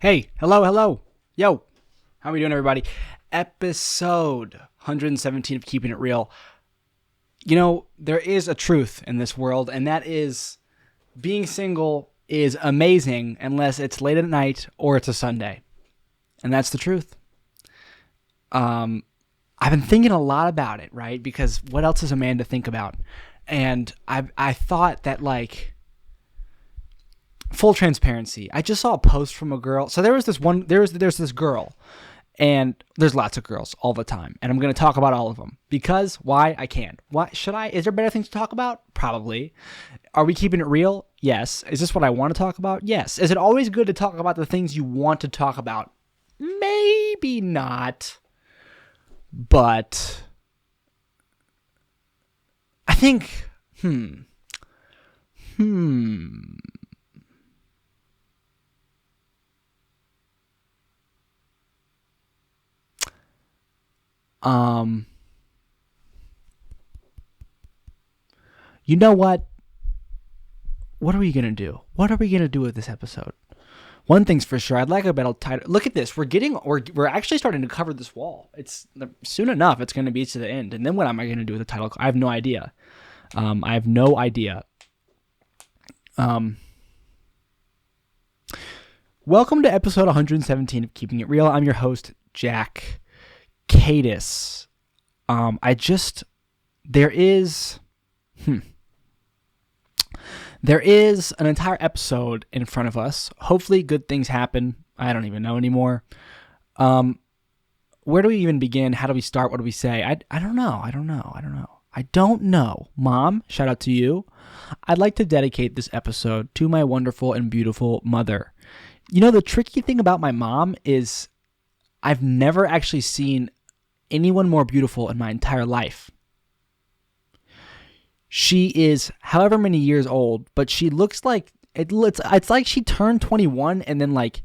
Hey, hello. Yo, how are we doing, everybody? Episode 117 of Keeping It Real. You know, there is a truth in this world, and that is being single is amazing unless it's late at night or it's a Sunday. And that's the truth. I've been thinking a lot about it, right? Because what else is a man to think about? And I thought that, like, full transparency, I just saw a post from a girl. So there's this girl, and there's lots of girls all the time, and I'm going to talk about all of them because why? I can. Why should I? Is there better things to talk about? Probably. Are we keeping it real? Yes. Is this what I want to talk about? Yes. Is it always good to talk about the things you want to talk about? Maybe not. But I think you know what? What are we going to do? What are we going to do with this episode? One thing's for sure. I'd like a better title. Look at this. We're actually starting to cover this wall. It's soon enough. It's going to be to the end. And then what am I going to do with the title? I have no idea. Welcome to episode 117 of Keeping It Real. I'm your host, Jack Kadis. There is an entire episode in front of us. Hopefully good things happen. I don't even know anymore. Where do we even begin? How do we start? What do we say? I don't know. I don't know. Mom, shout out to you. I'd like to dedicate this episode to my wonderful and beautiful mother. You know, the tricky thing about my mom is I've never actually seen anyone more beautiful in my entire life. She is however many years old, but she looks like it's like she turned 21 and then, like,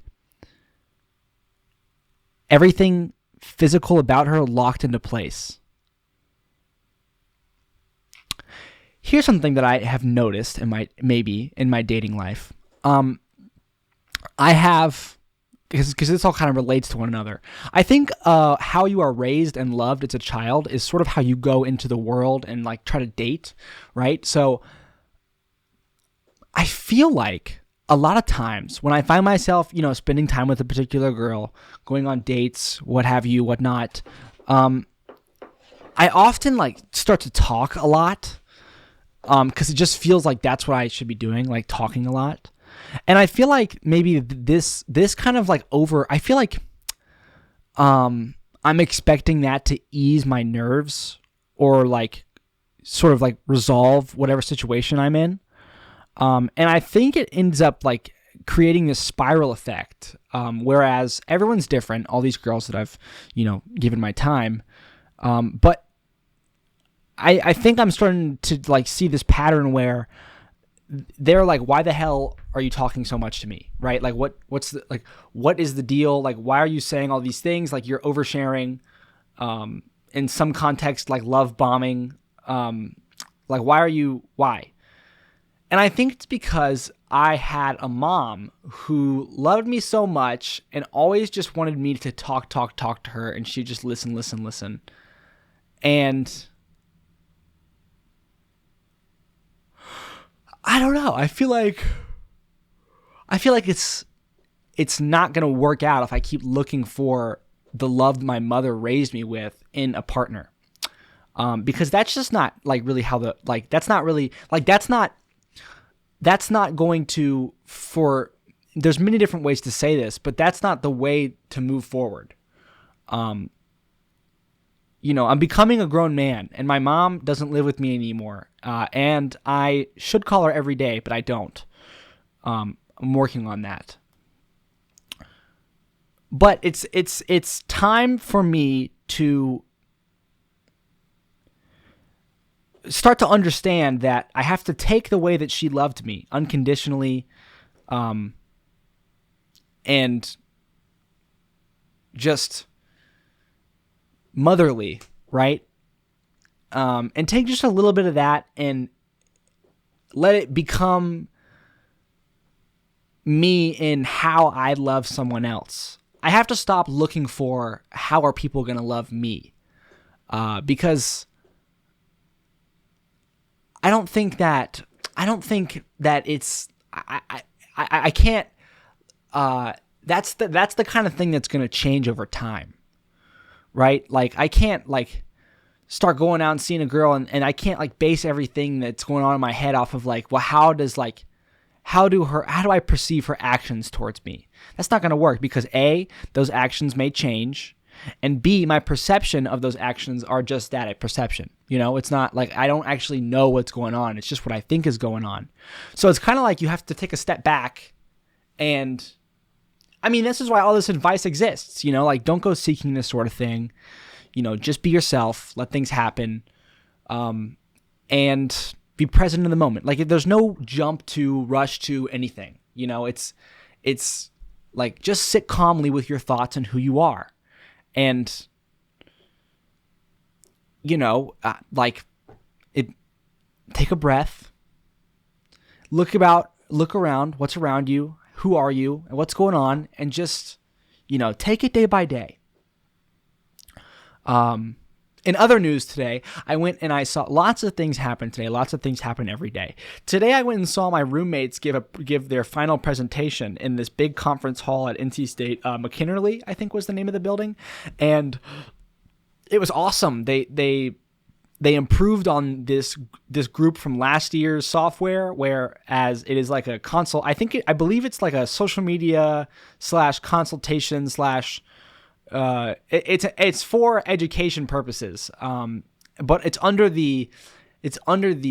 everything physical about her locked into place. Here's something that I have noticed in my dating life. I have, because this all kind of relates to one another. I think how you are raised and loved as a child is sort of how you go into the world and, like, try to date, right? So I feel like a lot of times when I find myself, you know, spending time with a particular girl, going on dates, what have you, whatnot, I often, like, start to talk a lot because it just feels like that's what I should be doing, like talking a lot. And I feel like maybe this kind of, like, I feel like I'm expecting that to ease my nerves or, like, sort of, like, resolve whatever situation I'm in. And I think it ends up, like, creating this spiral effect. Whereas everyone's different, all these girls that I've, you know, given my time. But I think I'm starting to, like, see this pattern where they're like, why the hell are you talking so much to me? Right? Like, what is the deal? Like, why are you saying all these things? Like, you're oversharing, in some context, like love bombing. Like, why? And I think it's because I had a mom who loved me so much and always just wanted me to talk to her. And she'd just listen. And I don't know. I feel like it's not going to work out if I keep looking for the love my mother raised me with in a partner. Because that's just not, like, really how that's not going to, there's many different ways to say this, but that's not the way to move forward. You know, I'm becoming a grown man, and my mom doesn't live with me anymore. And I should call her every day, but I don't. I'm working on that. But it's time for me to start to understand that I have to take the way that she loved me unconditionally, and just motherly, right? And take just a little bit of that and let it become me in how I love someone else. I have to stop looking for how are people going to love me, because I don't think that it's I can't. That's the kind of thing that's going to change over time, right? Like I can't like start going out and seeing a girl and I can't like base everything that's going on in my head off of like, well, how do I perceive her actions towards me? That's not going to work because A, those actions may change, and B, my perception of those actions are just that, a perception. You know, it's not like I don't actually know what's going on. It's just what I think is going on. So it's kind of like you have to take a step back, and I mean, this is why all this advice exists, you know, like don't go seeking this sort of thing, you know, just be yourself, let things happen, and be present in the moment. Like there's no jump to rush to anything, you know, it's like just sit calmly with your thoughts and who you are. And, you know, take a breath, look around, what's around you, who are you, and what's going on, and just, you know, take it day by day. In other news today, I went and I saw lots of things happen today. Lots of things happen every day. Today, I went and saw my roommates give their final presentation in this big conference hall at NC State. McKinley, I think, was the name of the building, and it was awesome. They improved on this group from last year's software, whereas it is like a consult. I believe it's like a social media / consultation / it's for education purposes, but it's under the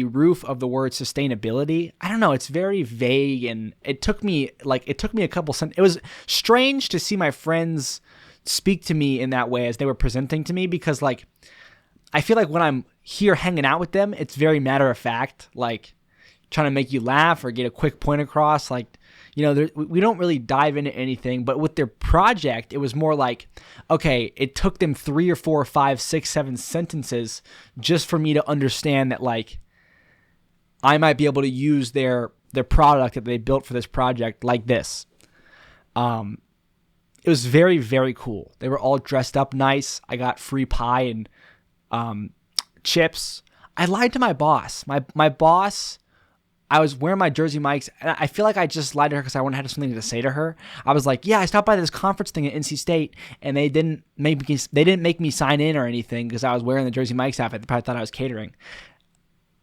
roof of the word sustainability. I don't know. It's very vague, and it took me a couple it was strange to see my friends speak to me in that way as they were presenting to me, because like I feel like when I'm here hanging out with them, it's very matter of fact, like trying to make you laugh or get a quick point across, like. You know, we don't really dive into anything, but with their project, it was more like, okay, it took them 3 or 4 or 5, 6, 7 sentences just for me to understand that, like, I might be able to use their product that they built for this project like this. It was very, very cool. They were all dressed up nice. I got free pie and chips. I lied to my boss. My boss... I was wearing my Jersey Mike's, and I feel like I just lied to her because I wanted to have something to say to her. I was like, "Yeah, I stopped by this conference thing at NC State, and they didn't make me sign in or anything because I was wearing the Jersey Mike's outfit. They probably thought I was catering.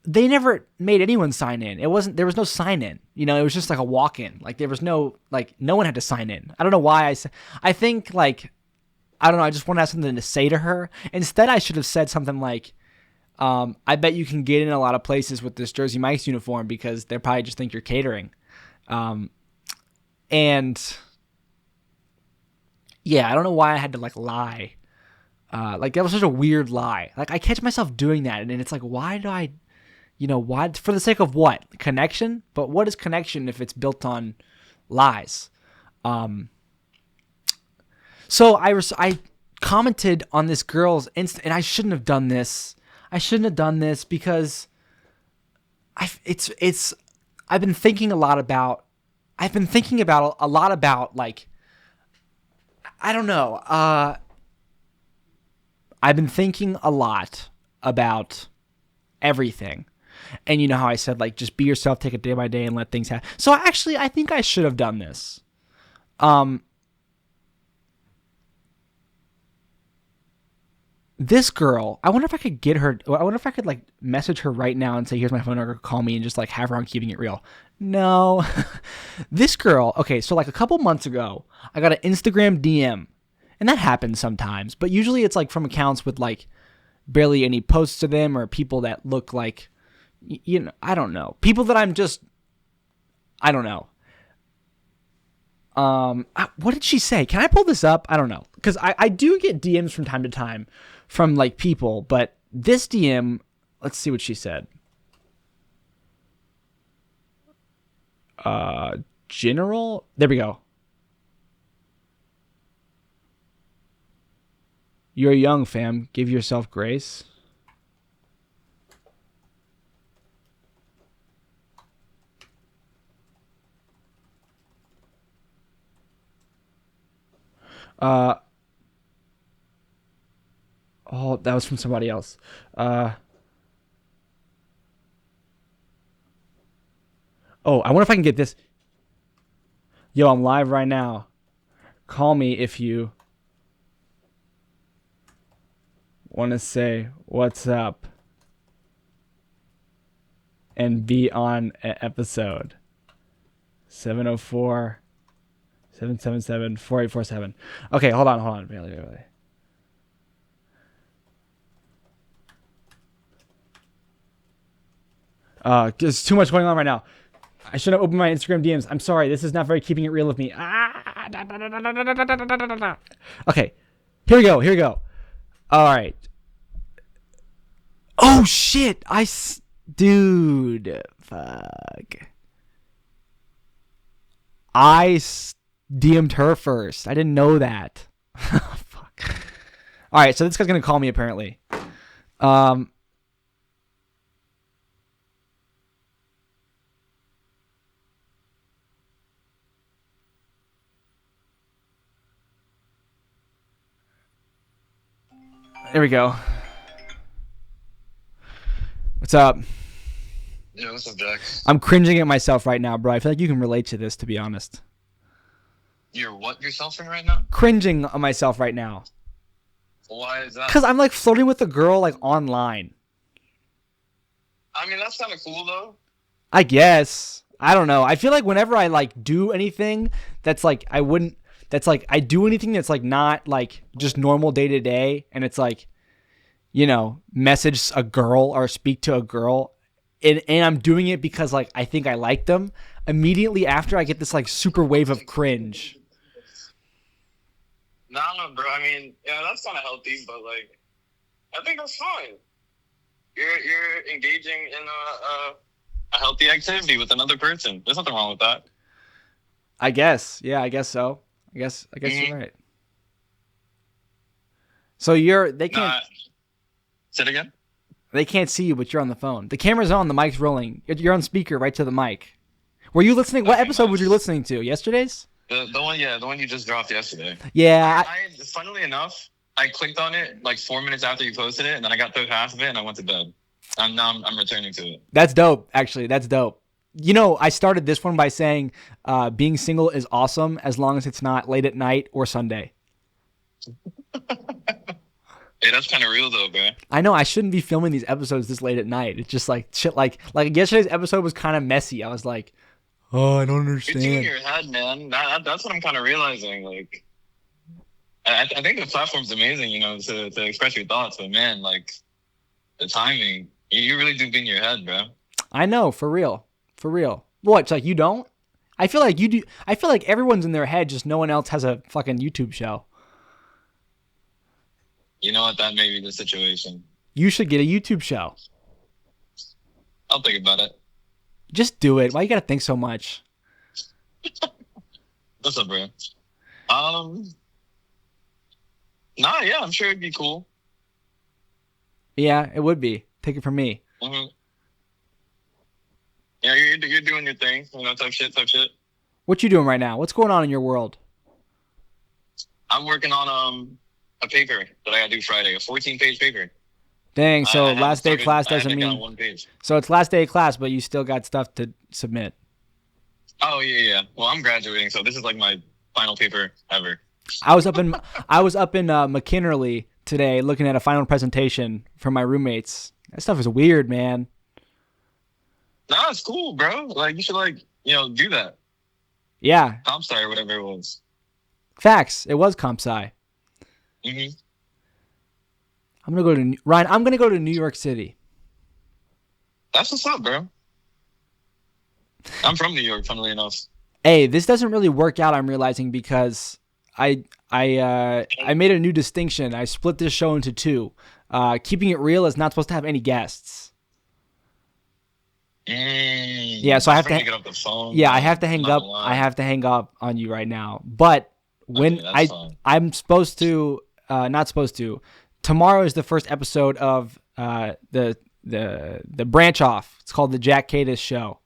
They never made anyone sign in. There was no sign in. You know, it was just like a walk in. Like there was no one had to sign in. I don't know why I think like I don't know. I just wanted to have something to say to her. Instead, I should have said something like. I bet you can get in a lot of places with this Jersey Mike's uniform because they probably just think you're catering. And yeah, I don't know why I had to like lie. Like that was such a weird lie. Like I catch myself doing that, and it's like, why do I, you know, why for the sake of what? Connection? But what is connection if it's built on lies? So I commented on this girl's and I shouldn't have done this. Because I've been thinking a lot about like, I don't know. I've been thinking a lot about everything. And you know how I said, like, just be yourself, take it day by day and let things happen. So actually, I think I should have done this. This girl, I wonder if I could get her. I wonder if I could like message her right now and say, "Here's my phone number. Call me," and just like have her on Keeping It Real. No, this girl. Okay, so like a couple months ago, I got an Instagram DM, and that happens sometimes, but usually it's like from accounts with like barely any posts to them or people that look like, you know, I don't know, people that I don't know. What did she say? Can I pull this up? I don't know, because I do get DMs from time to time from like people, but this DM, let's see what she said. General, there we go. You're young, fam. Give yourself grace. Uh, oh, that was from somebody else. Oh, I wonder if I can get this. Yo, I'm live right now. Call me if you want to say what's up and be on an episode. 704 777 4847. Okay, hold on. Really. There's too much going on right now. I shouldn't have opened my Instagram DMs. I'm sorry. This is not very keeping it real of me. Okay. Here we go. All right. Oh, shit. Dude. Fuck. I DM'd her first. I didn't know that. Fuck. All right. So this guy's going to call me apparently. There we go. What's up? Yeah, what's up, Jack? I'm cringing at myself right now, bro. I feel like you can relate to this, to be honest. You're what yourself in right now? Cringing on myself right now. Why is that? Because I'm like flirting with a girl like online. I mean, that's kind of cool though. I guess. I don't know. I feel like whenever I like do anything that's like I do anything that's like not like just normal day to day, and it's like, you know, message a girl or speak to a girl, and I'm doing it because like I think I like them. Immediately after, I get this like super wave of cringe. No, bro. I mean, yeah, that's kind of healthy, but like, I think that's fine. You're engaging in a healthy activity with another person. There's nothing wrong with that. I guess. Yeah, I guess so. I guess you're right. So they can't. Say it again. They can't see you, but you're on the phone. The camera's on. The mic's rolling. You're on speaker right to the mic. Were you listening? What episode was you listening to? Yesterday's? The one you just dropped yesterday. Yeah. Funnily enough, I clicked on it like 4 minutes after you posted it, and then I got through half of it, and I went to bed. I'm returning to it. That's dope. Actually, that's dope. You know, I started this one by saying being single is awesome as long as it's not late at night or Sunday. Hey, that's kind of real though, bro. I know I shouldn't be filming these episodes this late at night. It's just like shit. Like yesterday's episode was kind of messy. I was like, oh, I don't understand. You're in your head, man. That's what I'm kind of realizing. Like, I think the platform's amazing, you know, to express your thoughts. But man, like, the timing, you really do be in your head, bro. I know, for real. What? It's like you don't? I feel like you do. I feel like everyone's in their head. Just no one else has a fucking YouTube show. You know what? That may be the situation. You should get a YouTube show. I'll think about it. Just do it. Why you gotta think so much? What's up, bro? Yeah, I'm sure it'd be cool. Yeah, it would be. Take it from me. Mm-hmm. Yeah, you're doing your thing, you know, type shit. What you doing right now? What's going on in your world? I'm working on a paper that I gotta do Friday, a 14-page paper. Dang, so last day of class doesn't mean... one page. So it's last day of class, but you still got stuff to submit. Oh, yeah. Well, I'm graduating, so this is like my final paper ever. I was up in McKinley today looking at a final presentation from my roommates. That stuff is weird, man. Nah, it's cool, bro. Like, you should, like, you know, do that. Yeah. Comp sci or whatever it was. Facts. It was comp sci. Mm-hmm. I'm going to go to New York City. That's what's up, bro. I'm from New York, funnily enough. Hey, this doesn't really work out, I'm realizing, because I made a new distinction. I split this show into two. Keeping It Real is not supposed to have any guests. Yeah, so I have to get off the phone. Yeah, I have to hang up. I have to hang up on you right now. But when I'm supposed to, not supposed to. Tomorrow is the first episode of the branch off. It's called the Jack Kadis Show.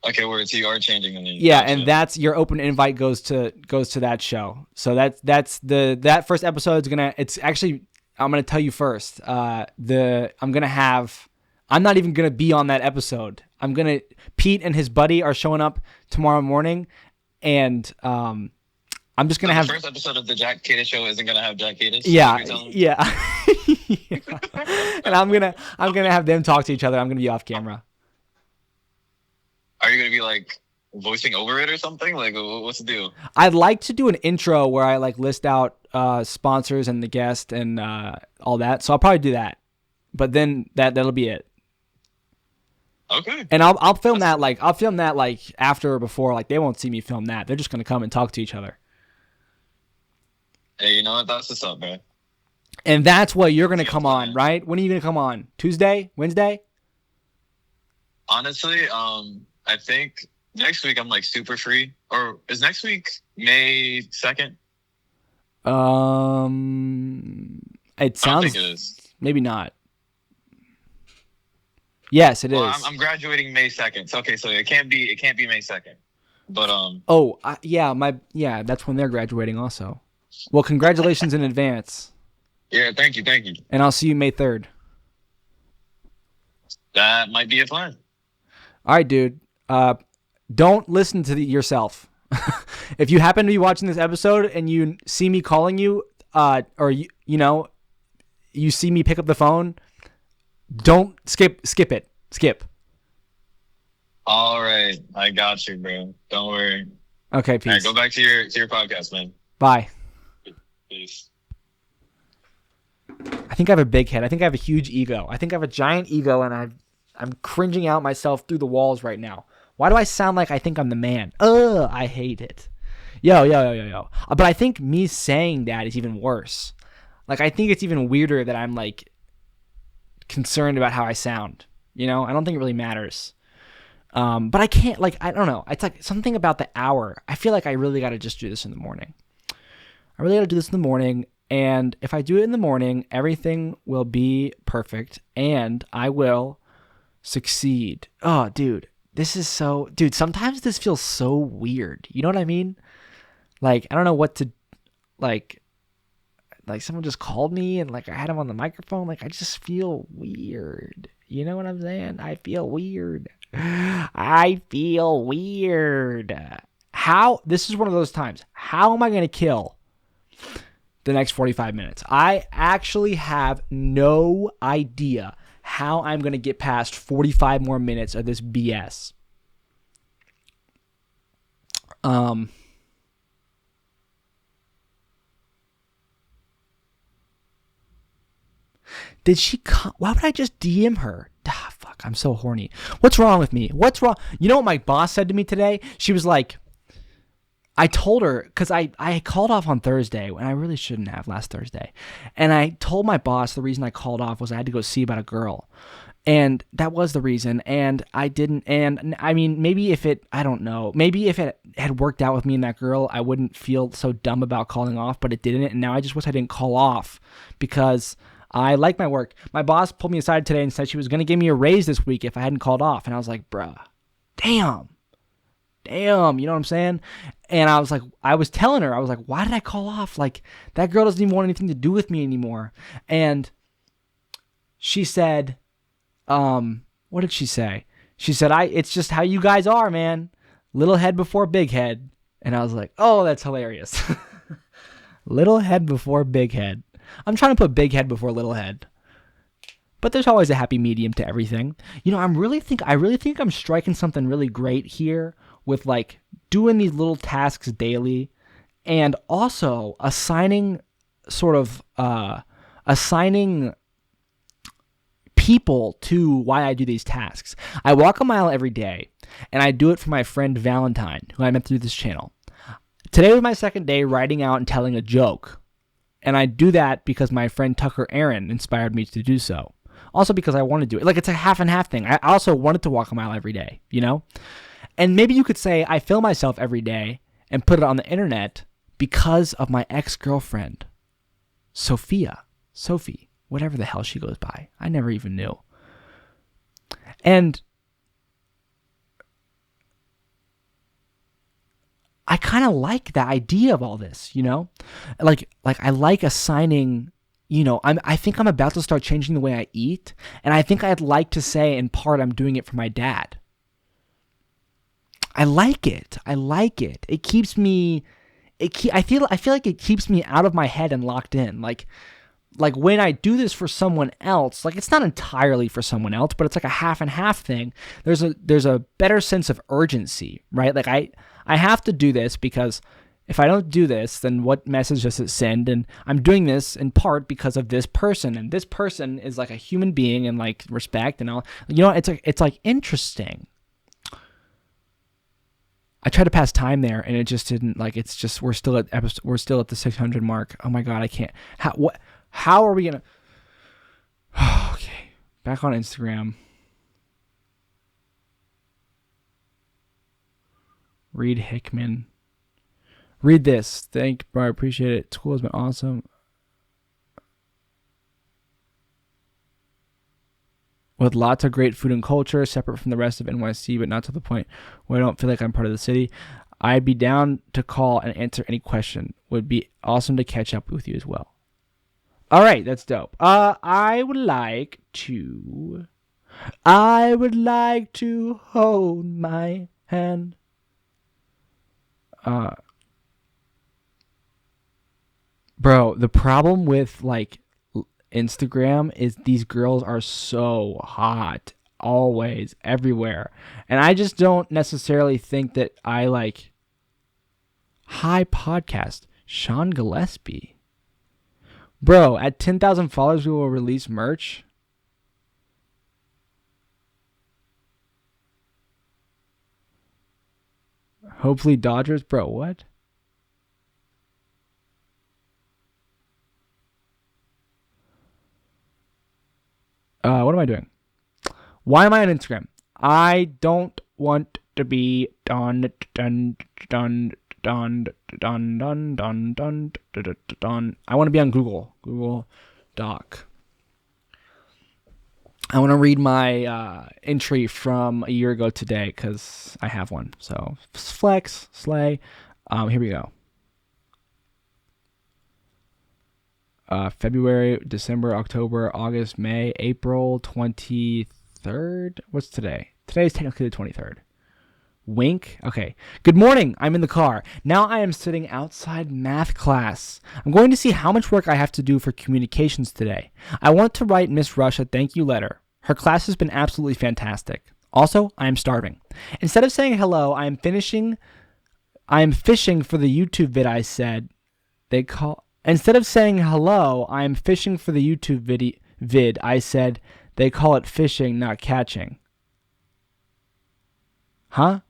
Okay, where it's you are changing the name. Yeah, Gotcha. and that's your open invite goes to that show. So that first episode is gonna. It's actually I'm gonna tell you first. I'm not even gonna be on that episode. Pete and his buddy are showing up tomorrow morning, and I'm just gonna have the first episode of the Jack Kadis show isn't gonna have Jack Kadis. Yeah. Yeah. And I'm gonna have them talk to each other. I'm gonna be off camera. Are you gonna be like voicing over it or something? Like, what's the deal? I'd like to do an intro where I like list out sponsors and the guest and all that. So I'll probably do that. But then that'll be it. Okay. And I'll film that like after or before. Like they won't see me film that. They're just gonna come and talk to each other. Hey, you know what? That's what's up, man. And that's what you're gonna come on, right? When are you gonna come on? Tuesday? Wednesday? Honestly, I think next week I'm like super free. Or is next week May 2nd? It sounds. I don't think it is. Maybe not. Yes, it is. I'm graduating May 2nd. So, okay, so it can't be May 2nd. But yeah, that's when they're graduating also. Well, congratulations in advance. Yeah, thank you. And I'll see you May 3rd. That might be a plan. All right, dude. Don't listen to yourself. If you happen to be watching this episode and you see me calling you, or you see me pick up the phone, don't skip it. Skip. All right, I got you, bro. Don't worry. Okay, peace. All right, go back to your podcast, man. Bye. Peace. I think I have a big head. I think I have a huge ego. I think I have a giant ego, and I'm cringing out myself through the walls right now. Why do I sound like I think I'm the man? I hate it. Yo. But I think me saying that is even worse. Like, I think it's even weirder that I'm, like, concerned about how I sound. I don't think it really matters. But I can't, like, I don't know. It's like something about the hour. I feel like I really got to just do this in the morning. And if I do it in the morning, everything will be perfect, and I will succeed. Oh, dude, sometimes this feels so weird. You know what I mean? Like, I don't know what to, like someone just called me, and, like, I had him on the microphone. Like, I just feel weird. You know what I'm saying? I feel weird. This is one of those times. How am I going to kill the next 45 minutes? I actually have no idea how I'm going to get past 45 more minutes of this BS. Did she come? Why would I just DM her? Fuck, I'm so horny. What's wrong with me? What's wrong? You know what my boss said to me today? She was like, I told her, because I called off on Thursday, and I really shouldn't have last Thursday. And I told my boss the reason I called off was I had to go see about a girl. And that was the reason. And I didn't, and I mean, maybe if it had worked out with me and that girl, I wouldn't feel so dumb about calling off, but it didn't. And now I just wish I didn't call off because I like my work. My boss pulled me aside today and said she was going to give me a raise this week if I hadn't called off. And I was like, bruh, damn, you know what I'm saying? And I was like, why did I call off? Like, that girl doesn't even want anything to do with me anymore. And she said, what did she say? She said, it's just how you guys are, man. Little head before big head. And I was like, oh, that's hilarious. Little head before big head. I'm trying to put big head before little head. But there's always a happy medium to everything. I really think I'm striking something really great here with, like, doing these little tasks daily and also assigning people to why I do these tasks. I walk a mile every day, and I do it for my friend Valentine, who I met through this channel. Today was my second day writing out and telling a joke, and I do that because my friend Tucker Aaron inspired me to do so. Also because I want to do it. Like, it's a half and half thing. I also wanted to walk a mile every day, And maybe you could say I film myself every day and put it on the internet because of my ex-girlfriend, Sophie, whatever the hell she goes by. I never even knew. And I kind of like the idea of all this, like I like assigning, I think I'm about to start changing the way I eat. And I think I'd like to say in part, I'm doing it for my dad. I like it. It keeps me, I feel like it keeps me out of my head and locked in. Like when I do this for someone else, like it's not entirely for someone else, but it's like a half and half thing. There's a better sense of urgency, right? Like I have to do this because if I don't do this, then what message does it send? And I'm doing this in part because of this person, and this person is like a human being and like respect and all. It's like interesting. I tried to pass time there, and it just didn't. Like it's just we're still at the 600 mark. Oh my god, I can't. How are we gonna? Okay, back on Instagram. Reed Hickman. Read this. Thank you, bro. I appreciate it. School has been awesome. With lots of great food and culture, separate from the rest of NYC, but not to the point where I don't feel like I'm part of the city. I'd be down to call and answer any question. Would be awesome to catch up with you as well. All right, that's dope. I would like to hold my hand. Bro, the problem with like Instagram is these girls are so hot always, everywhere. And I just don't necessarily think that I like. Hi, podcast. Sean Gillespie. Bro, at 10,000 followers, we will release merch. Hopefully Dodgers. Bro, what? What am I doing? Why am I on Instagram? I don't want to be done. I want to be on Google Doc. I want to read my entry from a year ago today because I have one. So flex, slay. Here we go. February, December, October, August, May, April 23rd. What's today? Today is technically the 23rd. Wink. Okay. Good morning. I'm in the car. Now I am sitting outside math class. I'm going to see how much work I have to do for communications today. I want to write Miss Rush a thank you letter. Her class has been absolutely fantastic. Also, I am starving. Instead of saying hello, I am fishing for the YouTube vid I said they call. Instead of saying hello, I am fishing for the YouTube vid I said they call it fishing, not catching. Huh?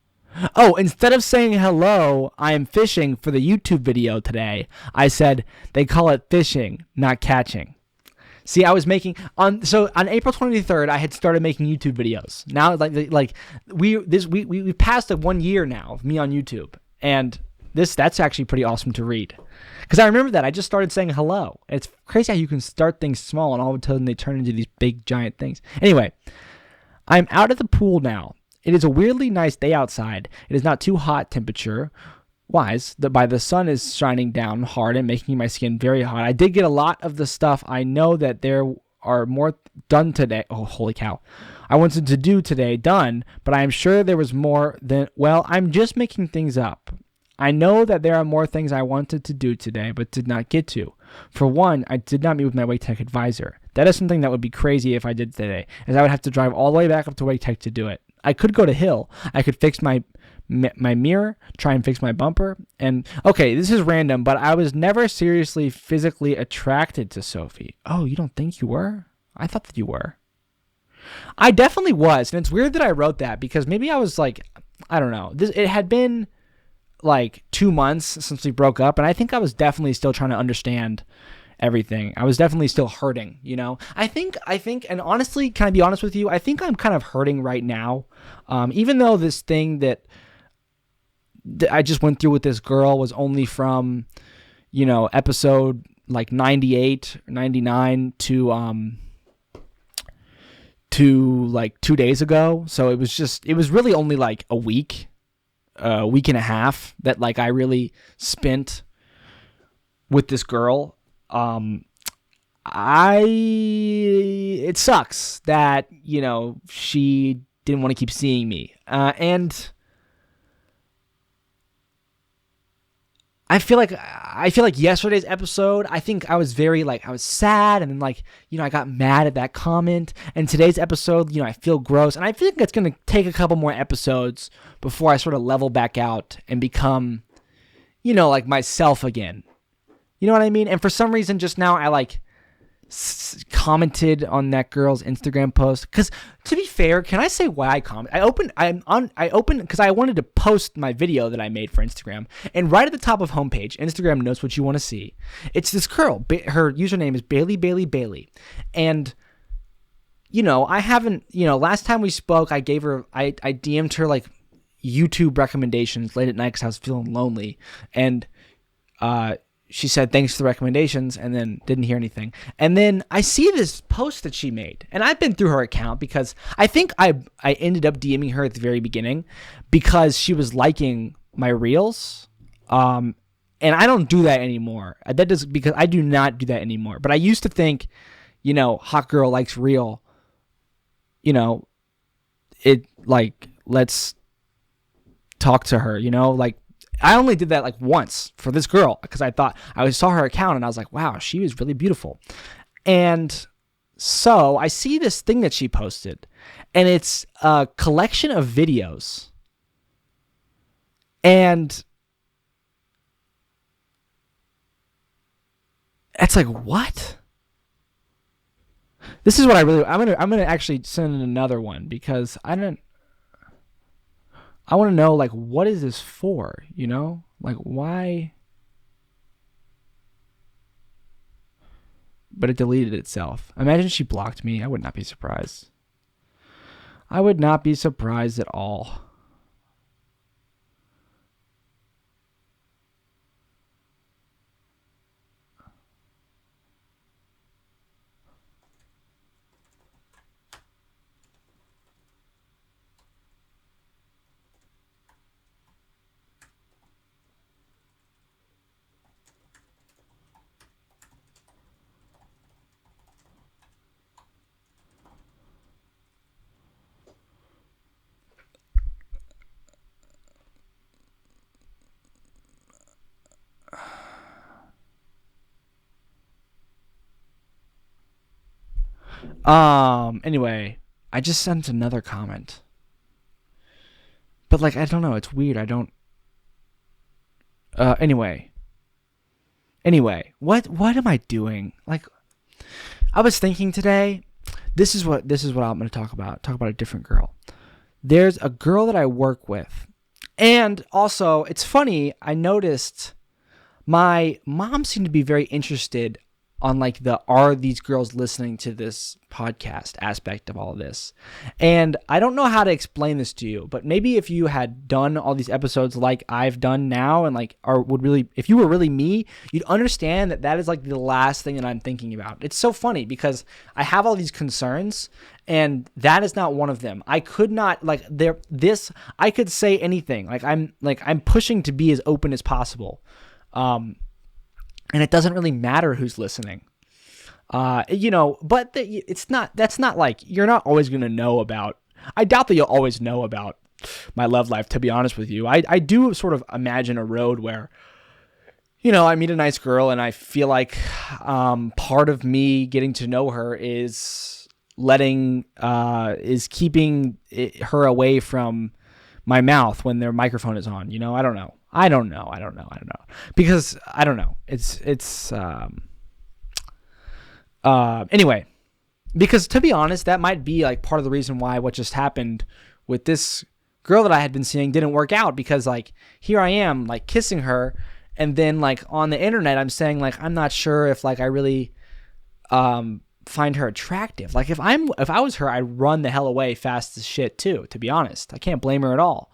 Oh, instead of saying hello, I am fishing for the YouTube video today, I said they call it fishing, not catching. See, I was making on April 23rd, I had started making YouTube videos. Now, we passed 1 year now of me on YouTube, and that's actually pretty awesome to read, because I remember that I just started saying hello. It's crazy how you can start things small and all of a sudden they turn into these big giant things. Anyway, I'm out at the pool now. It is a weirdly nice day outside. It is not too hot temperature wise. The sun is shining down hard and making my skin very hot. I did get a lot of the stuff I know that there are more done today. Oh, holy cow. I wanted to do today done, but I am sure there was more than, well, I'm just making things up. I know that there are more things I wanted to do today, but did not get to. For one, I did not meet with my Wake Tech advisor. That is something that would be crazy if I did today, as I would have to drive all the way back up to Wake Tech to do it. I could go to Hill. I could fix my mirror, try and fix my bumper. And, okay, this is random, but I was never seriously physically attracted to Sophie. Oh, you don't think you were? I thought that you were. I definitely was, and it's weird that I wrote that, because maybe I was like, I don't know. It had been like 2 months since we broke up, and I think I was definitely still trying to understand everything. I was definitely still hurting, I think, and honestly, can I be honest with you? I think I'm kind of hurting right now. Even though this thing that I just went through with this girl was only from, episode like 98, 99 to like 2 days ago. So it was really only like a week week and a half that like I really spent with this girl. It sucks that, you know, she didn't want to keep seeing me. And I feel like yesterday's episode, I think I was very like, I was sad, and then like, you know, I got mad at that comment. And today's episode, you know, I feel gross, and I think it's going to take a couple more episodes before I sort of level back out and become, you know, like myself again. You know what I mean? And for some reason, just now I like commented on that girl's Instagram post. Because to be fair, can I say why I commented? I opened because I wanted to post my video that I made for Instagram. And right at the top of homepage, Instagram knows what you want to see. It's this girl. Her username is Bailey. And, you know, I haven't, you know, last time we spoke, I DM'd her like YouTube recommendations late at night because I was feeling lonely. And, she said, thanks for the recommendations, and then didn't hear anything. And then I see this post that she made. And I've been through her account because I think I ended up DMing her at the very beginning because she was liking my reels. And I don't do that anymore. Because I do not do that anymore. But I used to think, you know, hot girl likes reel. You know, it like, let's talk to her, you know, like, I only did that like once for this girl because I thought I saw her account and I was like, wow, she was really beautiful. And so I see this thing that she posted, and it's a collection of videos. And it's like, what? This is what I'm gonna actually send in another one because I want to know, like, what is this for, you know? Like, why? But it deleted itself. Imagine she blocked me. I would not be surprised. I would not be surprised at all. Anyway, I just sent another comment. But like, I don't know, it's weird. I don't anyway, what am I doing? Like, I was thinking today, this is what I'm going to talk about. Talk about a different girl. There's a girl that I work with. And also, it's funny, I noticed my mom seemed to be very interested on like are these girls listening to this podcast aspect of all of this. And I don't know how to explain this to you, but maybe if you had done all these episodes like I've done now, and like if you were really me, you'd understand that is like the last thing that I'm thinking about. It's so funny because I have all these concerns and that is not one of them. I could not I could say anything. I'm pushing to be as open as possible. And it doesn't really matter who's listening, you know, but that's not like, you're not always going to know about, I doubt that you'll always know about my love life, to be honest with you. I do sort of imagine a road where, you know, I meet a nice girl and I feel like, part of me getting to know her is keeping her away from my mouth when their microphone is on, you know. I don't know. Because I don't know. Anyway, because to be honest, that might be like part of the reason why what just happened with this girl that I had been seeing didn't work out, because like here I am like kissing her, and then like on the internet I'm saying like I'm not sure if like I really find her attractive. Like if I was her, I'd run the hell away fast as shit too, to be honest. I can't blame her at all.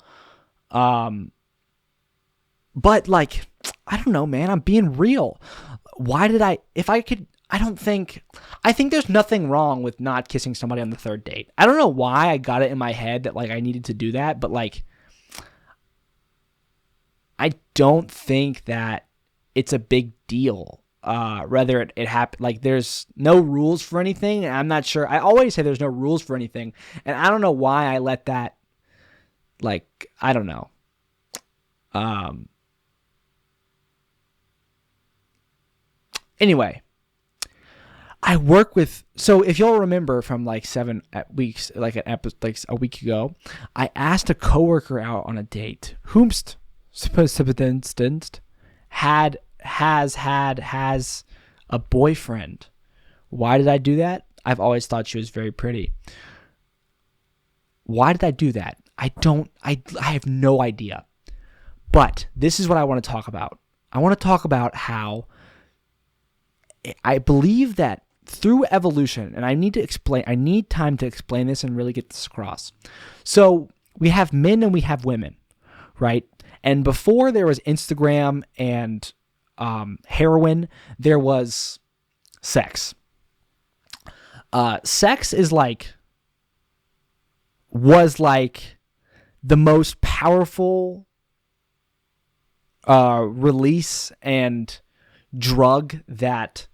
But like, I don't know, man, I'm being real. I think there's nothing wrong with not kissing somebody on the third date. I don't know why I got it in my head that like I needed to do that, but like, I don't think that it's a big deal. Whether it happened, like there's no rules for anything. And I'm not sure. I always say there's no rules for anything. And I don't know why I let that, like, I don't know. Anyway, I work with, so if you'll remember from like 7 weeks, like a week ago, I asked a coworker out on a date, whomst has a boyfriend. Why did I do that? I've always thought she was very pretty. Why did I do that? I have no idea. But this is what I want to talk about. I want to talk about how I believe that through evolution, and I need time to explain this and really get this across. So we have men and we have women, right? And before there was Instagram and heroin, there was sex. Sex was like the most powerful release and drug that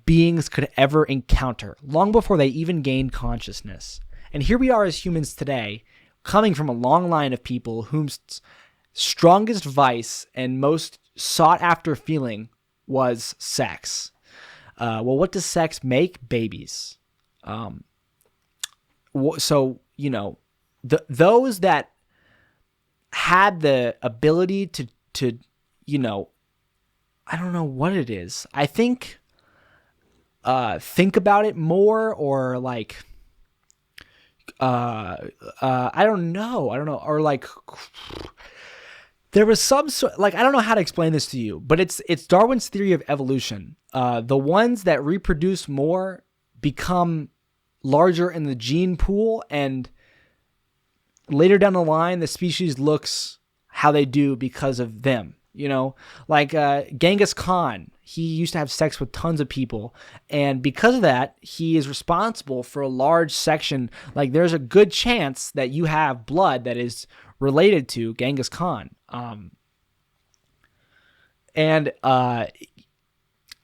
beings could ever encounter, long before they even gained consciousness. And here we are as humans today, coming from a long line of people whose strongest vice and most sought after feeling was sex. Well, what does sex make? Babies. So, you know, those that had the ability to, you know, I don't know what it is. I think about it more, or like, I don't know, or like, there was some sort, like, I don't know how to explain this to you, but it's Darwin's theory of evolution. The ones that reproduce more become larger in the gene pool, and later down the line, the species looks how they do because of them. You know, like Genghis Khan, he used to have sex with tons of people. And because of that, he is responsible for a large section. Like, there's a good chance that you have blood that is related to Genghis Khan. And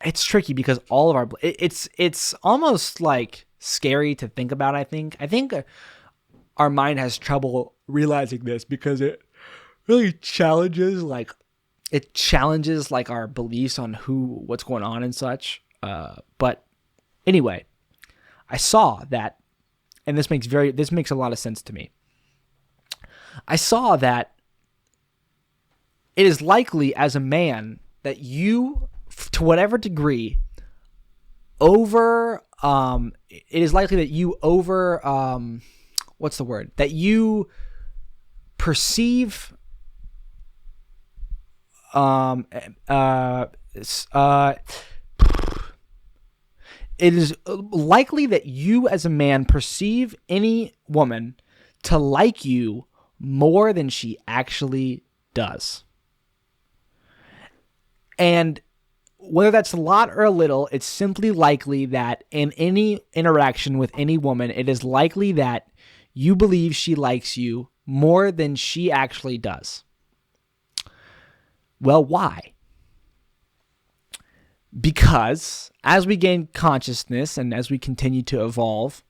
it's tricky because all of our, it's almost like scary to think about, I think. I think our mind has trouble realizing this because it really challenges our beliefs on what's going on and such. But anyway, I saw that, and this makes a lot of sense to me. I saw that it is likely, as a man, that you, to whatever degree, that you perceive it is likely that you as a man perceive any woman to like you more than she actually does. And whether that's a lot or a little, it's simply likely that in any interaction with any woman, it is likely that you believe she likes you more than she actually does. Well, why? Because as we gain consciousness and as we continue to evolve,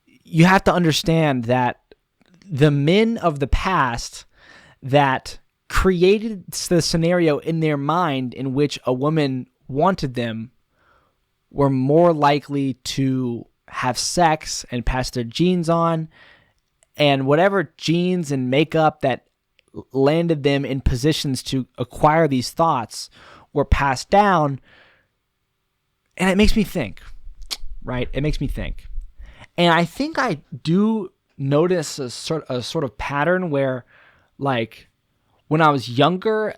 you have to understand that the men of the past that created the scenario in their mind in which a woman wanted them were more likely to have sex and pass their genes on, and whatever genes and makeup that landed them in positions to acquire these thoughts were passed down. And it makes me think, right? It makes me think. And I think I do notice a sort of pattern where, like, when I was younger,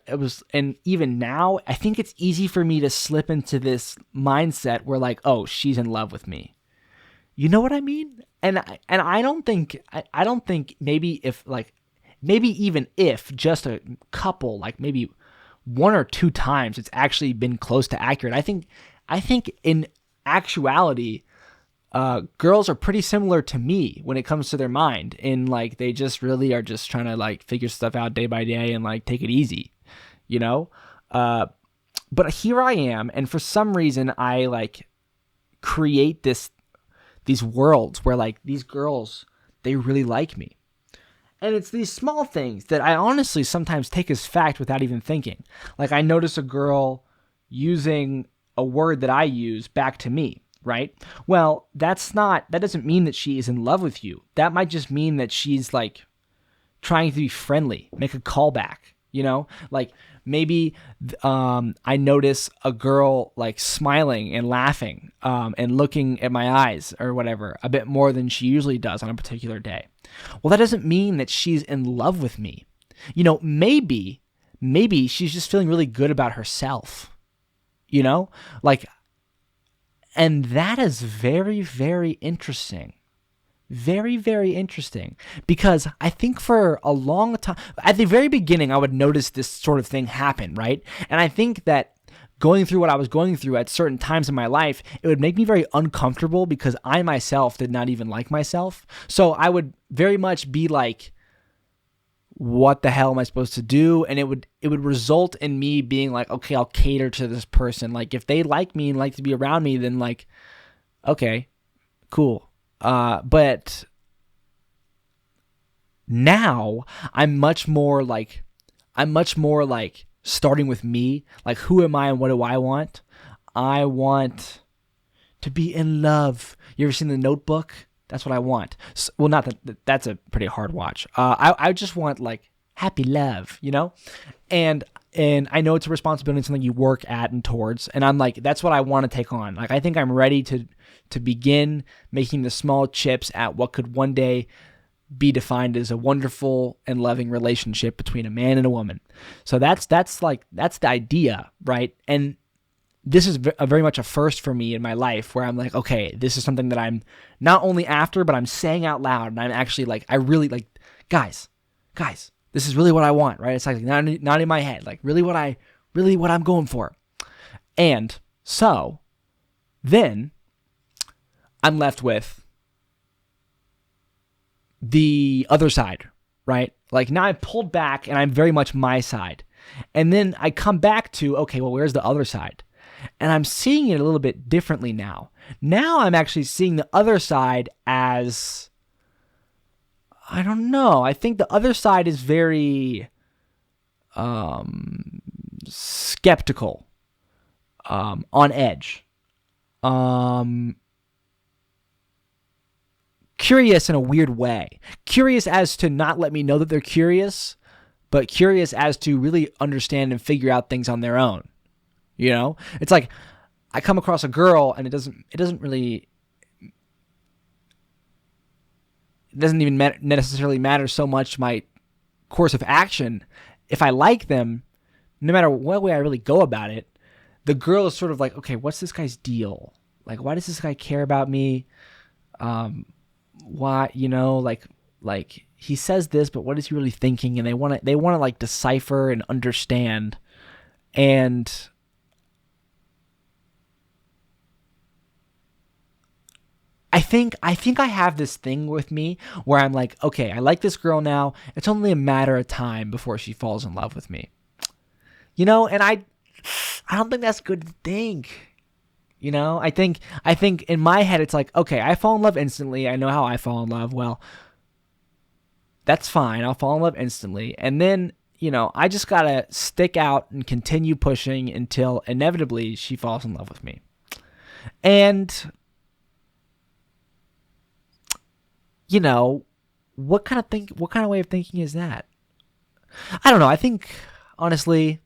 and even now, I think it's easy for me to slip into this mindset where, like, oh, she's in love with me. You know what I mean? And I don't think maybe even if just a couple, like maybe one or two times, it's actually been close to accurate. I think in actuality, girls are pretty similar to me when it comes to their mind, and like they just really are just trying to like figure stuff out day by day and like take it easy, you know. But here I am, and for some reason I like create these worlds where like these girls, they really like me. And it's these small things that I honestly sometimes take as fact without even thinking. Like I notice a girl using a word that I use back to me, right? Well, that doesn't mean that she is in love with you. That might just mean that she's like trying to be friendly, make a callback, you know? Like maybe I notice a girl like smiling and laughing and looking at my eyes or whatever a bit more than she usually does on a particular day. Well, that doesn't mean that she's in love with me. You know, maybe she's just feeling really good about herself, you know? Like, and that is very, very interesting. Very, very interesting, because I think for a long time, at the very beginning, I would notice this sort of thing happen, right? And I think that going through what I was going through at certain times in my life, it would make me very uncomfortable because I myself did not even like myself. So I would very much be like, what the hell am I supposed to do? And it would result in me being like, okay, I'll cater to this person. Like if they like me and like to be around me, then like, okay, cool. But now I'm much more like starting with me. Like, who am I and what do I want? I want to be in love. You ever seen The Notebook? That's what I want. Well, not that, that's a pretty hard watch. I just want like happy love, you know? And I know it's a responsibility, something you work at and towards. And I'm like, that's what I want to take on. Like, I think I'm ready to begin making the small chips at what could one day be defined as a wonderful and loving relationship between a man and a woman. So that's the idea, right? And this is very much a first for me in my life, where I'm like, okay, this is something that I'm not only after, but I'm saying out loud, and I'm actually like, I really like, guys, this is really what I want, right? It's like not in my head, like really what I'm going for. And so then I'm left with the other side, right? Like now I've pulled back and I'm very much my side. And then I come back to, okay, well, where's the other side? And I'm seeing it a little bit differently now. Now I'm actually seeing the other side as, I don't know. I think the other side is very skeptical, on edge, curious in a weird way. Curious as to not let me know that they're curious, but curious as to really understand and figure out things on their own. You know? It's like I come across a girl and it doesn't even necessarily matter so much my course of action. If I like them, no matter what way I really go about it, the girl is sort of like, okay, what's this guy's deal? Like, why does this guy care about me? Why, you know, like he says this, but what is he really thinking? And they want to like decipher and understand. And I think I have this thing with me where I'm like, okay, I like this girl now. It's only a matter of time before she falls in love with me. You know, and I don't think that's good to think. You know, I think in my head it's like, okay, I fall in love instantly. I know how I fall in love. Well, that's fine. I'll fall in love instantly. And then, you know, I just got to stick out and continue pushing until inevitably she falls in love with me. And you know, what kind of way of thinking is that? I don't know. I think, honestly,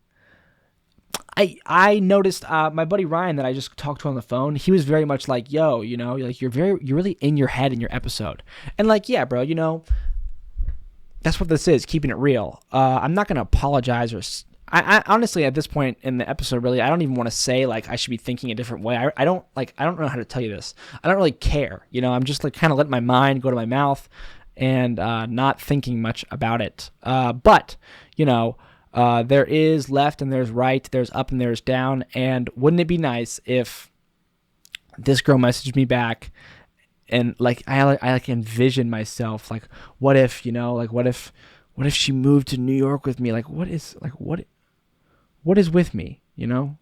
I noticed my buddy Ryan that I just talked to on the phone, he was very much like, yo, you know, like you're really in your head in your episode. And like, yeah, bro, you know, that's what this is, keeping it real. I'm not going to apologize or I honestly, at this point in the episode, really, I don't even want to say like I should be thinking a different way. I don't know how to tell you this. I don't really care. You know, I'm just like kind of letting my mind go to my mouth and not thinking much about it. But you know, there is left and there's right, there's up and there's down. And wouldn't it be nice if this girl messaged me back and like I like envision myself like, what if, you know, like what if she moved to New York with me? Like what is with me, you know?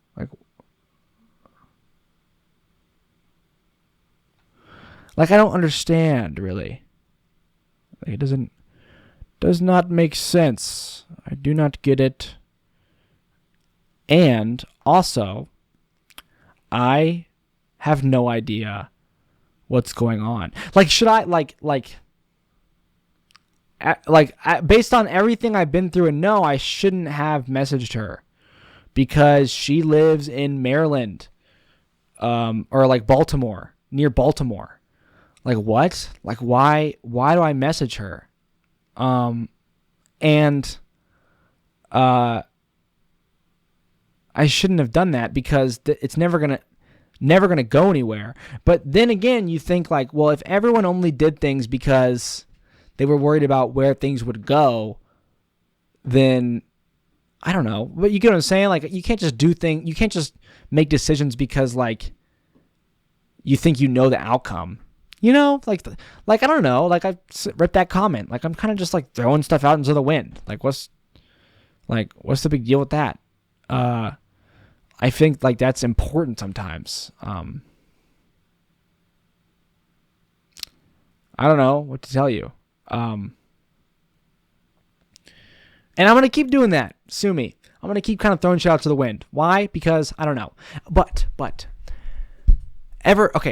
Like I don't understand really. Like it does not make sense. I do not get it. And also, I have no idea what's going on. Like, should I based on everything I've been through, and no, I shouldn't have messaged her because she lives in Maryland, or like Baltimore, near Baltimore. Like what? Like why do I message her? And I shouldn't have done that because it's never gonna go anywhere. But then again, you think like, well, if everyone only did things because they were worried about where things would go, then I don't know. But you get what I'm saying? Like you can't just make decisions because like you think you know the outcome. You know, like I don't know. Like I ripped that comment. Like I'm kind of just like throwing stuff out into the wind. Like what's the big deal with that? I think like that's important sometimes. I don't know what to tell you. And I'm going to keep doing that. Sue me. I'm going to keep kind of throwing shit out to the wind. Why? Because I don't know. But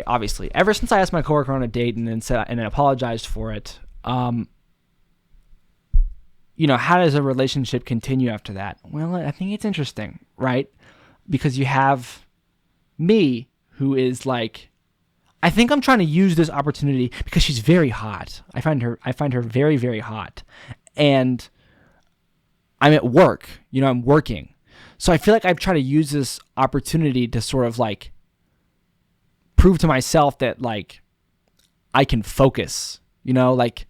obviously, ever since I asked my coworker on a date and then apologized for it, you know, how does a relationship continue after that? Well, I think it's interesting, right? Because you have me, who is like, I think I'm trying to use this opportunity because she's very hot. I find her very, very hot. And I'm at work, you know, I'm working. So I feel like I've tried to use this opportunity to sort of like prove to myself that like I can focus, you know, like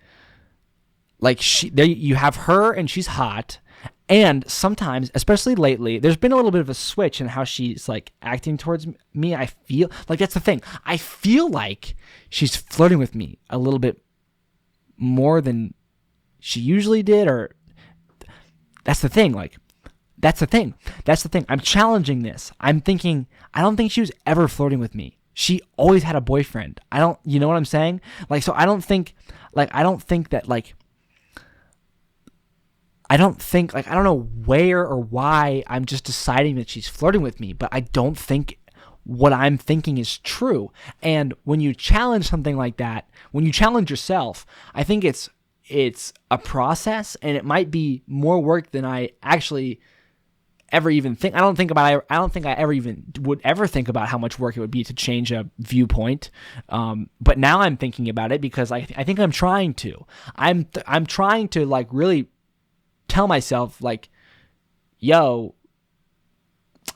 you have her and she's hot. And sometimes, especially lately, there's been a little bit of a switch in how she's like acting towards me. I feel like that's the thing. I feel like she's flirting with me a little bit more than she usually did, or that's the thing. Like, that's the thing. I'm challenging this. I'm thinking, I don't think she was ever flirting with me. She always had a boyfriend. You know what I'm saying? Like, so I don't think I don't know where or why I'm just deciding that she's flirting with me, but I don't think what I'm thinking is true. And when you challenge something like that, when you challenge yourself, I think it's a process, and it might be more work than I actually ever even think. I don't think I ever even would ever think about how much work it would be to change a viewpoint. But now I'm thinking about it because I think I'm trying to. I'm trying to like really tell myself like, yo,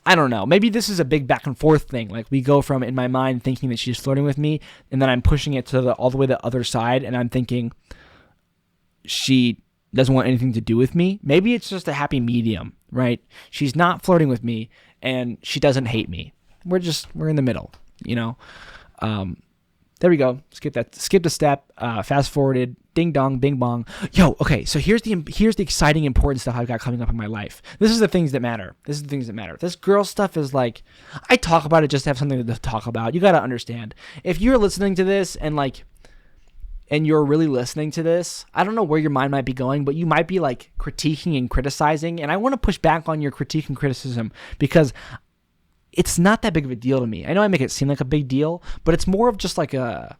I don't know, maybe this is a big back and forth thing. Like we go from in my mind thinking that she's flirting with me, and then I'm pushing it to all the way to the other side, and I'm thinking she doesn't want anything to do with me. Maybe it's just a happy medium, right? She's not flirting with me and she doesn't hate me. We're in the middle, you know? There we go. Skip the step, fast forwarded, ding dong, bing bong. Yo, okay, so here's the exciting, important stuff I've got coming up in my life. This is the things that matter. This girl stuff is like, I talk about it just to have something to talk about. You got to understand. If you're listening to this and you're really listening to this, I don't know where your mind might be going, but you might be like critiquing and criticizing. And I want to push back on your critique and criticism because it's not that big of a deal to me. I know I make it seem like a big deal, but it's more of just like where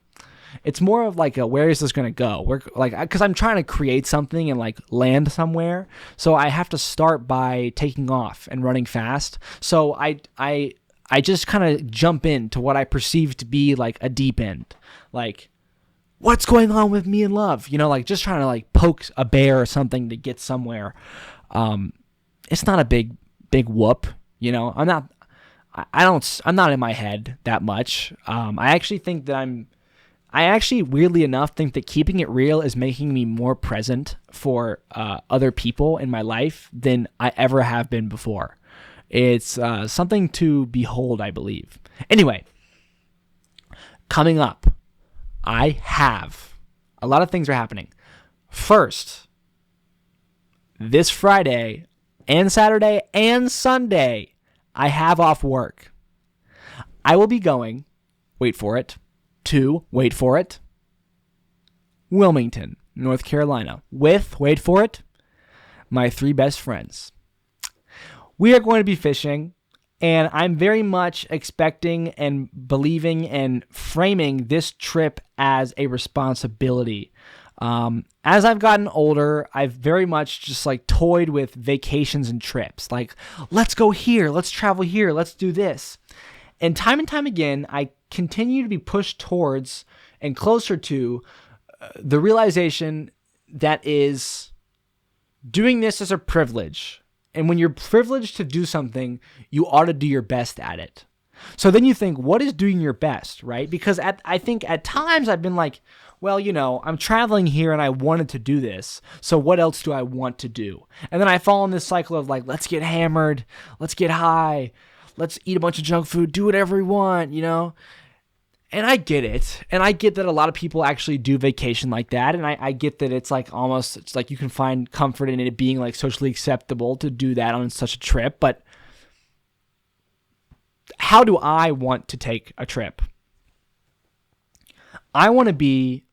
is this going to go? Because I'm trying to create something and like land somewhere. So I have to start by taking off and running fast. So I just kind of jump into what I perceive to be like a deep end. Like, what's going on with me in love? You know, like just trying to like poke a bear or something to get somewhere. It's not a big whoop. You know, I'm not in my head that much. I actually weirdly enough think that keeping it real is making me more present for other people in my life than I ever have been before. It's something to behold, I believe. Anyway, coming up, I have a lot of things are happening. First, this Friday and Saturday and Sunday, I have off work. I will be going, wait for it, to, wait for it, Wilmington, North Carolina, with, wait for it, my 3 best friends. We are going to be fishing, and I'm very much expecting and believing and framing this trip as a responsibility. As I've gotten older, I've very much just like toyed with vacations and trips. Like, let's go here, let's travel here, let's do this. And time again, I continue to be pushed towards and closer to the realization that is doing this is a privilege. And when you're privileged to do something, you ought to do your best at it. So then you think, what is doing your best, right? Because I think at times I've been like, well, I'm traveling here and I wanted to do this. So what else do I want to do? And then I fall in this cycle of like, let's get hammered, let's get high, let's eat a bunch of junk food, do whatever we want, And I get it. And I get that a lot of people actually do vacation like that. And I get that it's like you can find comfort in it being like socially acceptable to do that on such a trip. But how do I want to take a trip? I want to be,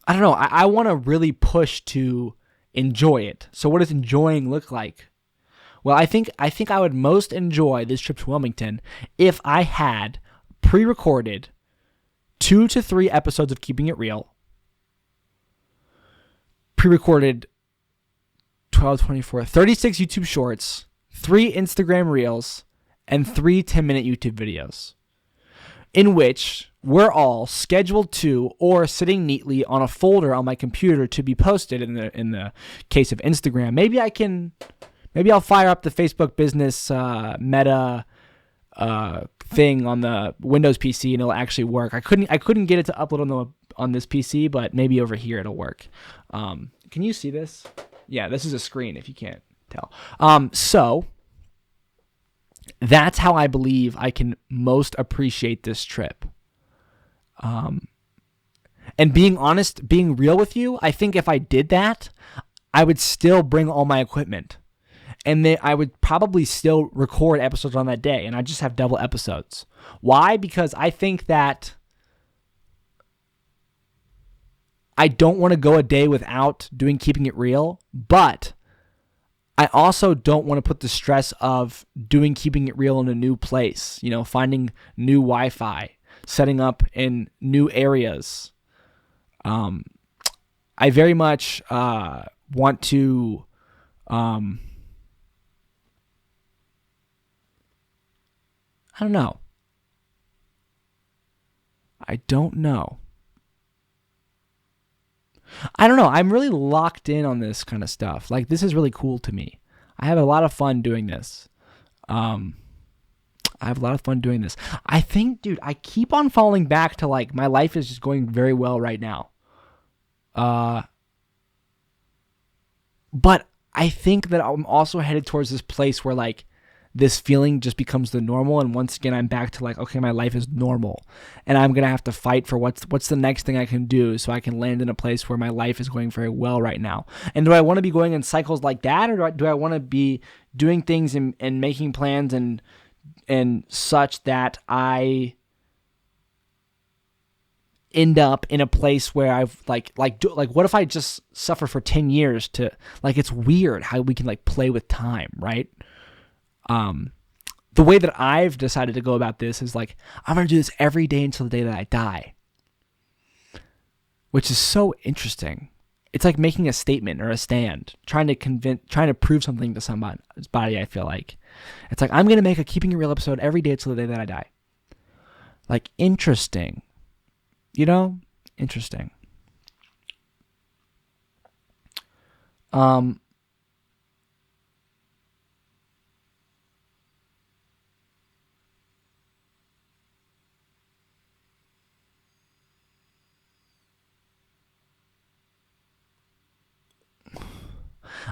I don't know, I want to really push to enjoy it. So what does enjoying look like? Well, I think I would most enjoy this trip to Wilmington if I had pre-recorded 2 to 3 episodes of Keeping It Real, pre-recorded 12, 24, 36 YouTube shorts, 3 Instagram Reels, and 3 10-minute YouTube videos, in which we're all scheduled to or sitting neatly on a folder on my computer to be posted in the case of Instagram. Maybe I'll fire up the Facebook business meta thing on the Windows PC and it'll actually work. I couldn't get it to upload on this PC, but maybe over here it'll work. Can you see this? Yeah, this is a screen if you can't tell. So that's how I believe I can most appreciate this trip. And being honest, being real with you, I think if I did that, I would still bring all my equipment. And then I would probably still record episodes on that day, and I just have double episodes. Why? Because I think that I don't want to go a day without Keeping It Real, but I also don't want to put the stress of doing Keeping It Real in a new place, finding new Wi-Fi, setting up in new areas. I very much want to I don't know. I don't know. I'm really locked in on this kind of stuff. Like, this is really cool to me. I have a lot of fun doing this. I think, dude, I keep on falling back to like my life is just going very well right now. But I think that I'm also headed towards this place where like this feeling just becomes the normal, and once again I'm back to like, okay, my life is normal, and I'm gonna have to fight for what's the next thing I can do so I can land in a place where my life is going very well right now. And do I want to be going in cycles like that, or do I want to be doing things and making plans and such that I end up in a place where I've like what if I just suffer for 10 years to like, it's weird how we can like play with time, right? The way that I've decided to go about this is like, I'm going to do this every day until the day that I die, which is so interesting. It's like making a statement or a stand, trying to prove something to somebody's body. I feel like it's like, I'm going to make a Keeping It Real episode every day until the day that I die. Like, interesting, interesting.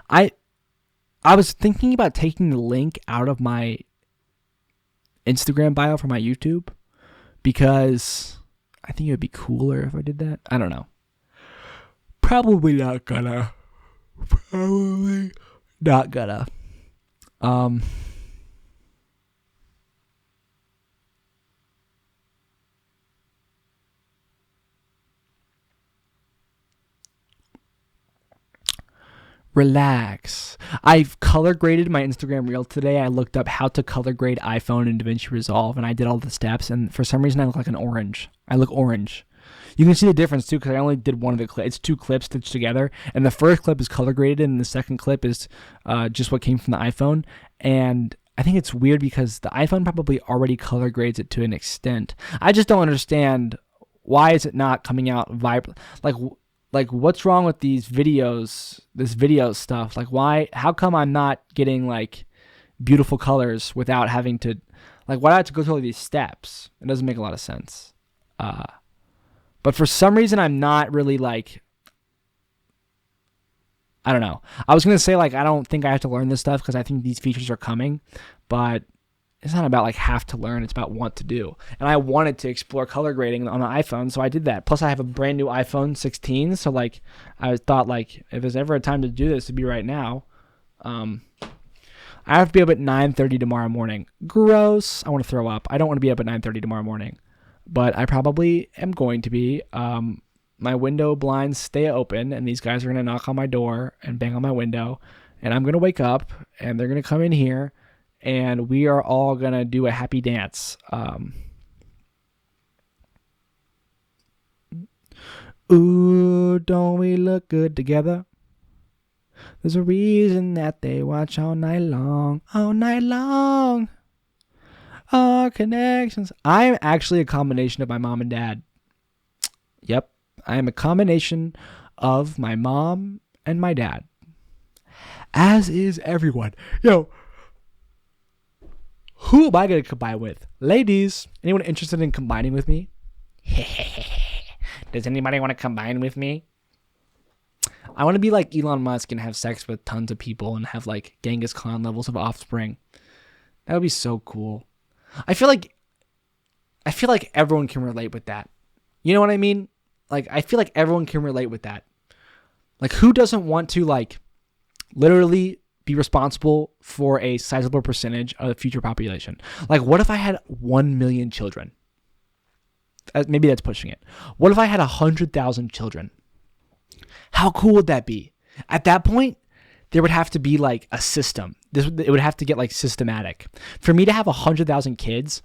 I was thinking about taking the link out of my Instagram bio for my YouTube, because I think it would be cooler if I did that. I don't know. Probably not gonna. Relax. I've color graded my Instagram reel today. I looked up how to color grade iPhone in DaVinci Resolve, and I did all the steps, and for some reason I look like an orange. I look orange. You can see the difference too, because I only did one of the clips. It's 2 clips stitched together, and the first clip is color graded, and the second clip is just what came from the iPhone. And I think it's weird because the iPhone probably already color grades it to an extent. I just don't understand, why is it not coming out vibrant? Like what's wrong with these videos, this video stuff? Like, how come I'm not getting like beautiful colors without having to, like, why do I have to go through all these steps? It doesn't make a lot of sense. But for some reason, I'm not really like, I don't know. I was going to say, like, I don't think I have to learn this stuff because I think these features are coming, but it's not about like have to learn. It's about want to do. And I wanted to explore color grading on the iPhone, so I did that. Plus, I have a brand new iPhone 16, so like I thought, like, if there's ever a time to do this, it'd be right now. I have to be up at 9:30 tomorrow morning. Gross. I want to throw up. I don't want to be up at 9:30 tomorrow morning, but I probably am going to be. My window blinds stay open, and these guys are going to knock on my door and bang on my window, and I'm going to wake up, and they're going to come in here, and we are all going to do a happy dance. Ooh, don't we look good together? There's a reason that they watch all night long. All night long. Our connections. I'm actually a combination of my mom and dad. Yep. I am a combination of my mom and my dad. As is everyone. Yo, who am I going to combine with? Ladies, anyone interested in combining with me? Does anybody want to combine with me? I want to be like Elon Musk and have sex with tons of people and have like Genghis Khan levels of offspring. That would be so cool. I feel like everyone can relate with that. You know what I mean? Like, I feel like everyone can relate with that. Like, who doesn't want to, like, literally be responsible for a sizable percentage of the future population? Like, what if I had 1 million children? Maybe that's pushing it. What if I had 100,000 children? How cool would that be? At that point, there would have to be, like, a system. It would have to get, like, systematic. For me to have 100,000 kids,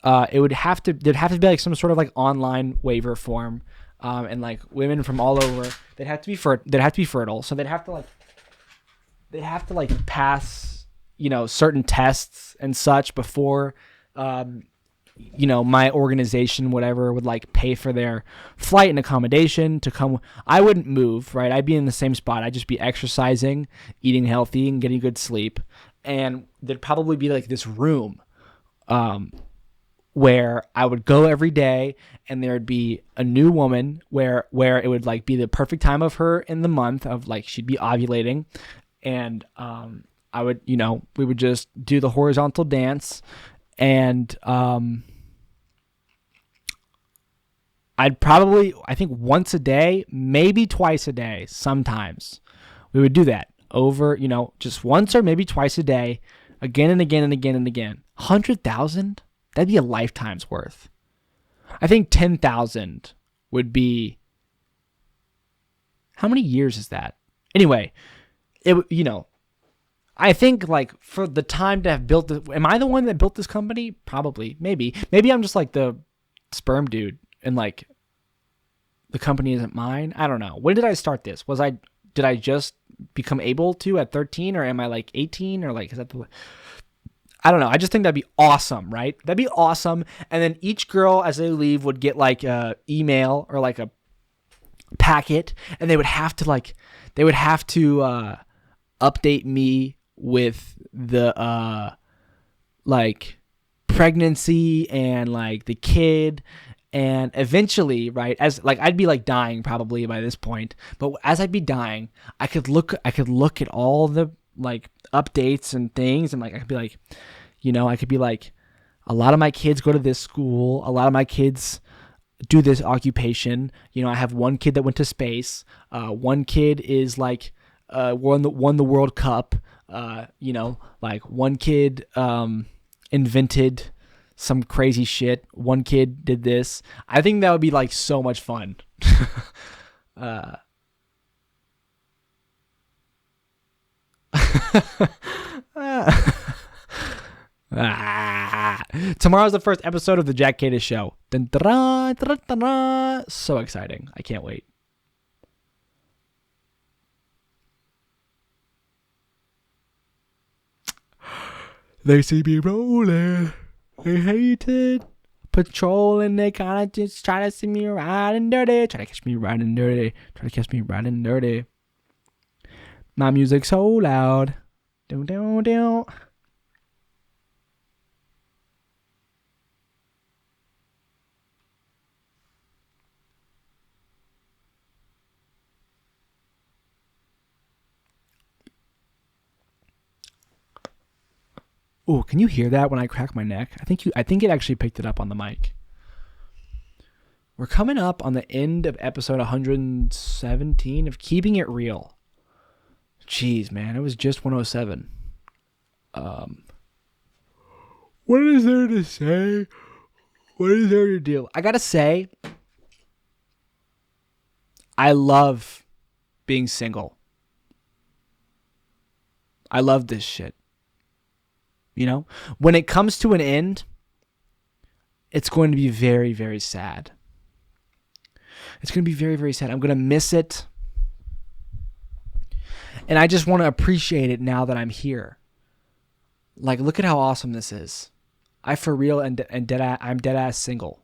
there'd have to be, like, some sort of, like, online waiver form. And like women from all over, they'd have to be fertile. So they'd have to like pass, you know, certain tests and such before, you know, my organization, whatever, would like pay for their flight and accommodation to come. I wouldn't move, right? I'd be in the same spot. I'd just be exercising, eating healthy, and getting good sleep. And there'd probably be like this room, where I would go every day, and there'd be a new woman where it would like be the perfect time of her in the month of like she'd be ovulating, and I would, you know, we would just do the horizontal dance, and I'd probably, I think once a day, maybe twice a day, sometimes we would do that over, you know, just once or maybe twice a day, again and again and again and again. 100,000. That'd be a lifetime's worth. I think 10,000 would be, how many years is that? Anyway, you know, I think like for the time to have built this, am I the one that built this company? Probably, maybe I'm just like the sperm dude and like the company isn't mine. I don't know. When did I start this? Did I just become able to at 13, or am I like 18, or like, is that the, I don't know. I just think that'd be awesome, right? That'd be awesome. And then each girl, as they leave, would get like a email or like a packet, and they would have to update me with the like pregnancy and like the kid. And eventually, right, as like I'd be like dying probably by this point, but as I'd be dying, I could look at all the like updates and things, and like I could be like, you know, I could be like, A lot of my kids go to this school. A lot of my kids do this occupation. You know, I have one kid that went to space. One kid is like won the World Cup. You know, like one kid invented some crazy shit. One kid did this. I think that would be like so much fun. Tomorrow's the first episode of the Jack Kadis show. Dun, dun, dun, dun, dun. So exciting. I can't wait. They see me rolling. They hate it. Patrolling. They kind of just try to see me riding dirty. Try to catch me riding dirty. Try to catch me riding dirty. My music's so loud. Don't, don't, don't. Oh, can you hear that when I crack my neck? I think it actually picked it up on the mic. We're coming up on the end of episode 117 of Keeping It Real. Jeez, man, it was just 107. What is there to say? What is there to do? I gotta say, I love being single. I love this shit. You know, when it comes to an end, it's going to be very, very sad. It's going to be very, very sad. I'm going to miss it. And I just want to appreciate it now that I'm here. Like, look at how awesome this is. I for real and I'm dead ass single.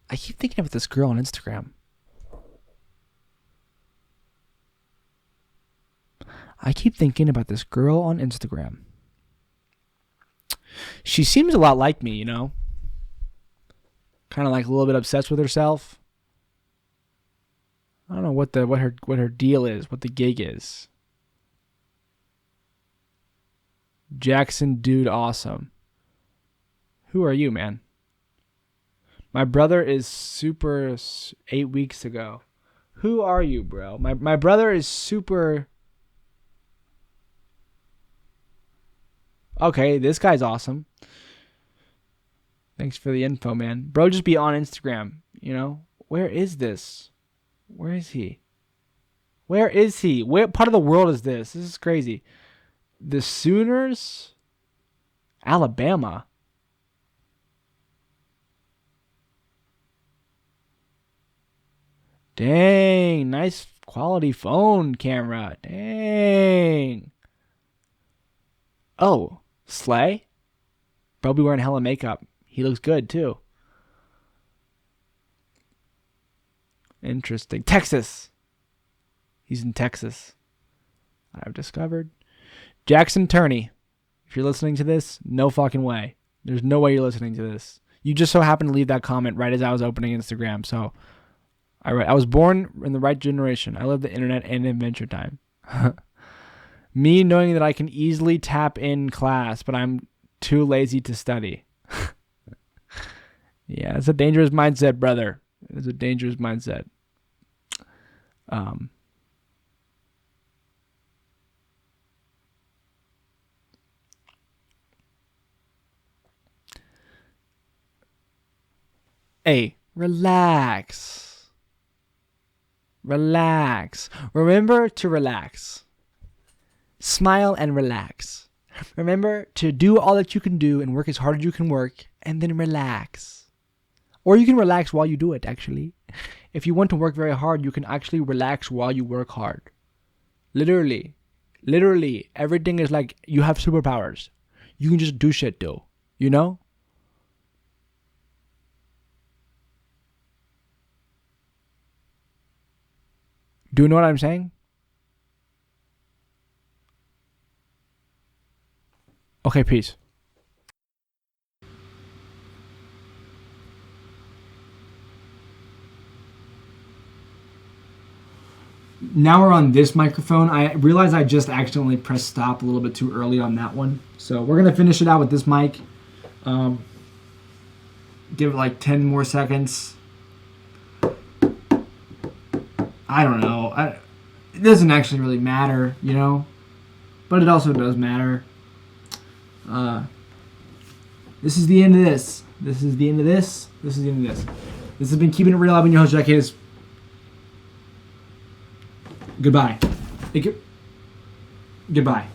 I keep thinking about this girl on Instagram. She seems a lot like me, you know? Kind of like a little bit obsessed with herself. I don't know what her deal is, what the gig is. Jackson, dude, awesome. Who are you, man? My brother is super 8 weeks ago. Who are you, bro? My brother is super... Okay, this guy's awesome. Thanks for the info, man. Bro, just be on Instagram, you know? Where is this? Where is he? What part of the world is this? This is crazy. The Sooners? Alabama. Dang, nice quality phone camera. Dang. Oh, Slay? Bro be wearing hella makeup. He looks good too. Interesting. Texas. He's in Texas. I've discovered. Jackson Turney. If you're listening to this, no fucking way. There's no way you're listening to this. You just so happened to leave that comment right as I was opening Instagram. So, I was born in the right generation. I love the internet and Adventure Time. Me knowing that I can easily tap in class, but I'm too lazy to study. Yeah, it's a dangerous mindset, brother. It's a dangerous mindset. Hey, relax. Relax. Remember to relax. Smile and relax. Remember to do all that you can do and work as hard as you can work, and then relax. Or you can relax while you do it, actually. If you want to work very hard, you can actually relax while you work hard. Literally, everything is like you have superpowers. You can just do shit, though. You know? Do you know what I'm saying? Okay, peace. Now we're on this microphone. I realize I just accidentally pressed stop a little bit too early on that one. So we're going to finish it out with this mic. Give it like 10 more seconds. I don't know. It doesn't actually really matter, you know? But it also does matter. This is the end of this. This is the end of this. This is the end of this. This has been Keeping It Real. I've been your host, JackKadis. Goodbye. Goodbye.